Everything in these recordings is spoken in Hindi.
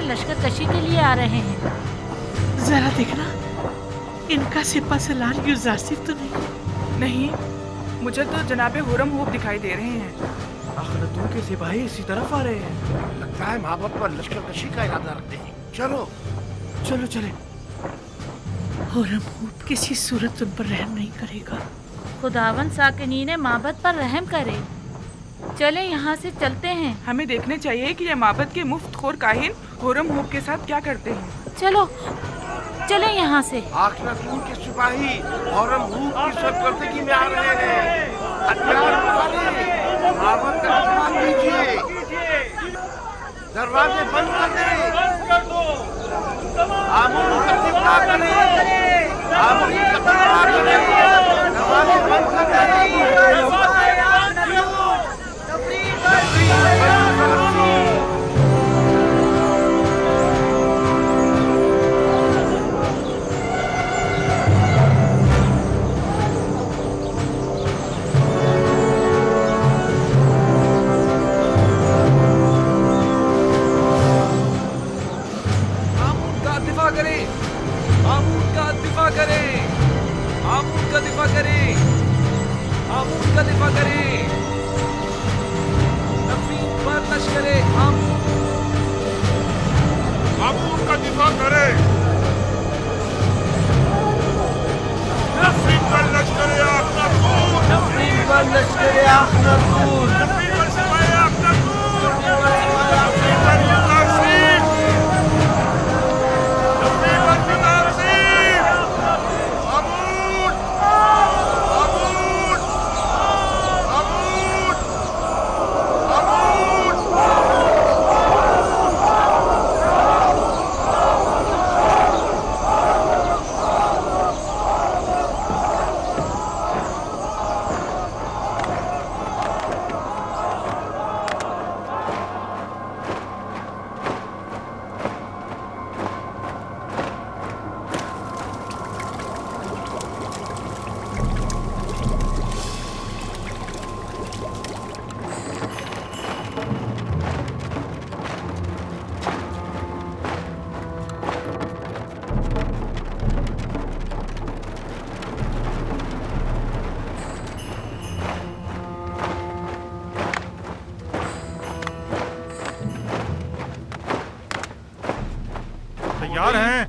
लश्कर कशी के लिए आ रहे हैं। जरा देखना, इनका सिपा सलार युजासिफ तो नहीं? नहीं, मुझे तो जनाबे हुरम हूब दिखाई दे रहे हैं। अखनतून के सिपाही इसी तरफ आ रहे हैं। लगता है माँ बाप पर लश्कर कशी का इरादा रखते हैं। चलो चलो चले। हुरम किसी सूरत उन पर रहम नहीं करेगा। खुदावन साकिनीन माबद पर रहम करे। चले यहाँ से चलते हैं। हमें देखने चाहिए कि ये माबद के मुफ्तखोर काहिन हुरम हूब के साथ क्या करते हैं। चलो चले यहाँ से। अखनतून के सिपाही हुरम हूब की सरकर्दगी में आ रहे हैं। हथियार उठाइए, माबद का इस्तेमाल कीजिए, दरवाजे बंद कर दें, आमून का दिफा करें, आमून का दिफा करें, दरवाजे बंद कर दें। तैयार हैं?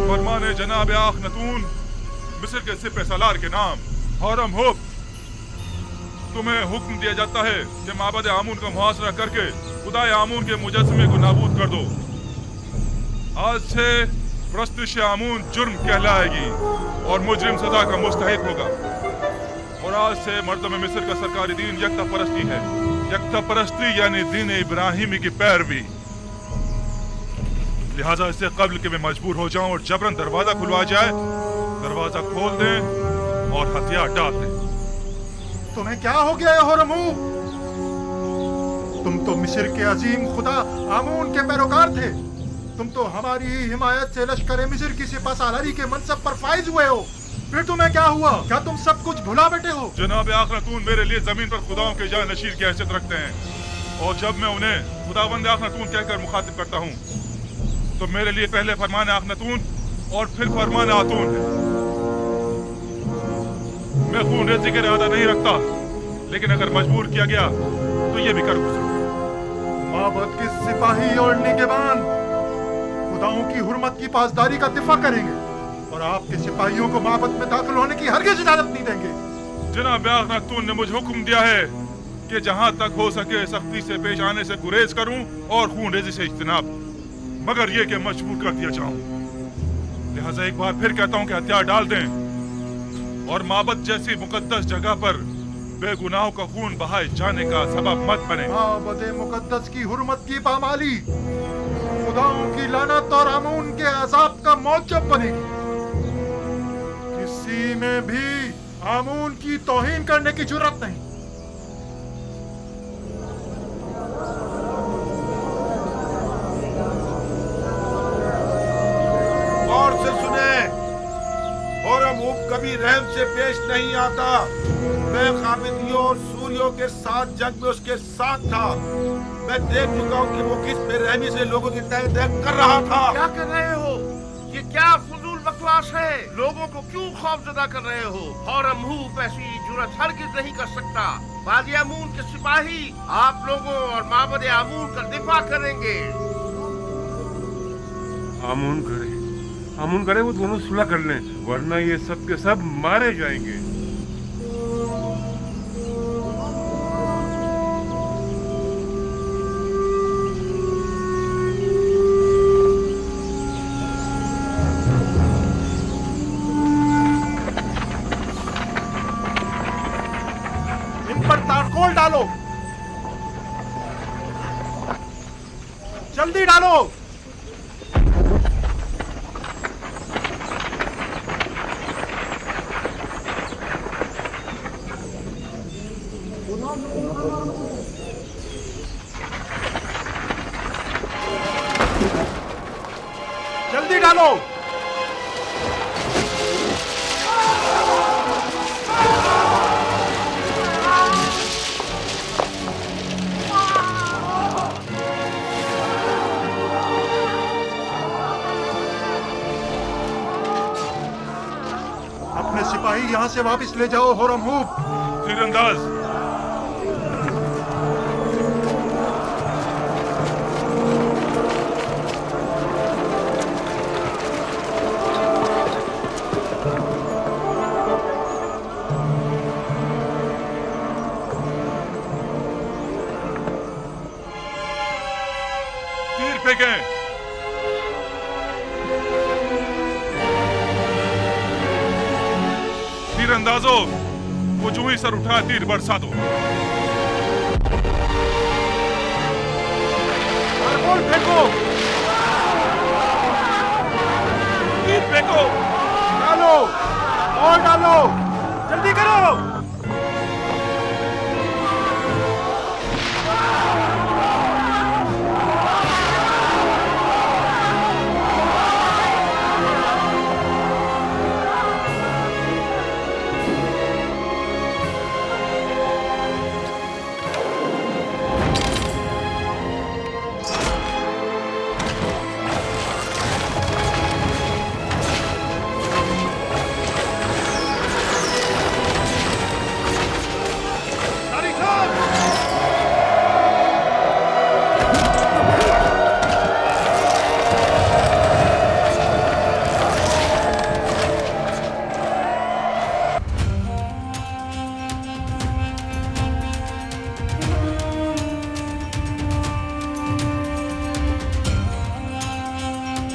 फरमाने जनाब आखनतून मिस्र के सिपह सालार के नाम हुरम हूब, तुम्हें हुक्म दिया जाता है कि माबद आमून का मुहासरा करके खुदाए आमून के मुजस्समे को नाबूद कर दो। आज से परस्तिश आमून जुर्म कहलाएगी और मुजरिम सजा का मुस्तहिक होगा। और आज से मर्दम मिस्र का सरकारी दीन यकता परस्ती है। यकता परस्ती यानी दीन इब्राहिमी की पैरवी। लिहाजा इससे कब्ल के मैं मजबूर हो जाऊं और जबरन दरवाजा खुलवा जाए, दरवाजा खोल दें और हथियार डाल दें। तुम्हें क्या हो गया है होरमू? तुम तो मिस्र के अजीम खुदा आमून के पैरोकार थे। तुम तो हमारी ही हिमायत से लश्कर मिस्र की सिपाहसालारी के मनसब पर फाइज हुए हो। फिर तुम्हें क्या हुआ? क्या तुम सब कुछ भुला बैठे हो? जनाब आखनतून मेरे लिए जमीन पर खुदाओं के जानशीर की हैसियत रखते हैं, और जब मैं उन्हें खुदावंद आखनतून कहकर मुखातिब करता हूँ तो मेरे लिए पहले फरमान आखनतून और फिर फरमान आतून है। मैं खून रेज़ी का इरादा नहीं रखता, लेकिन अगर मजबूर किया गया तो ये भी कर गुजरूं। माबद के सिपाही और निगहबान खुदाओं की हुर्मत की पासदारी का दिफा करेंगे और आपके सिपाहियों को माबद में दाखिल होने की हरगिज़ इजाजत नहीं देंगे। जनाब आखनतून ने मुझे हुक्म दिया है कि जहां तक हो सके सख्ती से पेश आने से गुरेज करूं और खून रेज़ी से इज्तनाब, मगर ये कि मजबूर कर दिया जाऊं। लिहाजा एक बार फिर कहता हूं कि हथियार डाल दें और माबद जैसी मुकद्दस जगह पर बेगुनाहों का खून बहाए जाने का सबब मत बने। माबद मुकद्दस की हुर्मत की पामाली खुदाओं की लानत और आमून के अजाब का मौजब बनेगी। किसी में भी आमून की तौहीन करने की जुर्रत नहीं। और से सुने, होरमूब कभी रहम से पेश नहीं आता। मैं काबिदियों और सूरियों के साथ जंग में उसके साथ था। मैं देख चुका हूँ कि वो किस बेरहमी से लोगों की तय तय कर रहा था। क्या कर रहे हो? ये क्या फजूल बकवास है? लोगों को क्यों खौफजदा कर रहे हो? होरमूब ऐसी जुर्रत हरगिज़ नहीं कर सकता। वादी आमून के सिपाही आप लोगों और माबद आमून का दिफा करेंगे। आमून करे वो दोनों सुलह कर लें, वरना ये सब के सब मारे जाएंगे। इन पर तारकोल डालो, जल्दी डालो। जल्दी डालो। अपने सिपाही यहाँ से वापस ले जाओ होरमूब। तीरंदाज तीर फेंकें। तीरंदाजों, वो जो ही सर उठा तीर बरसा दो। तारकोल फेंको। तीर फेंको। डालो और डालो, जल्दी करो।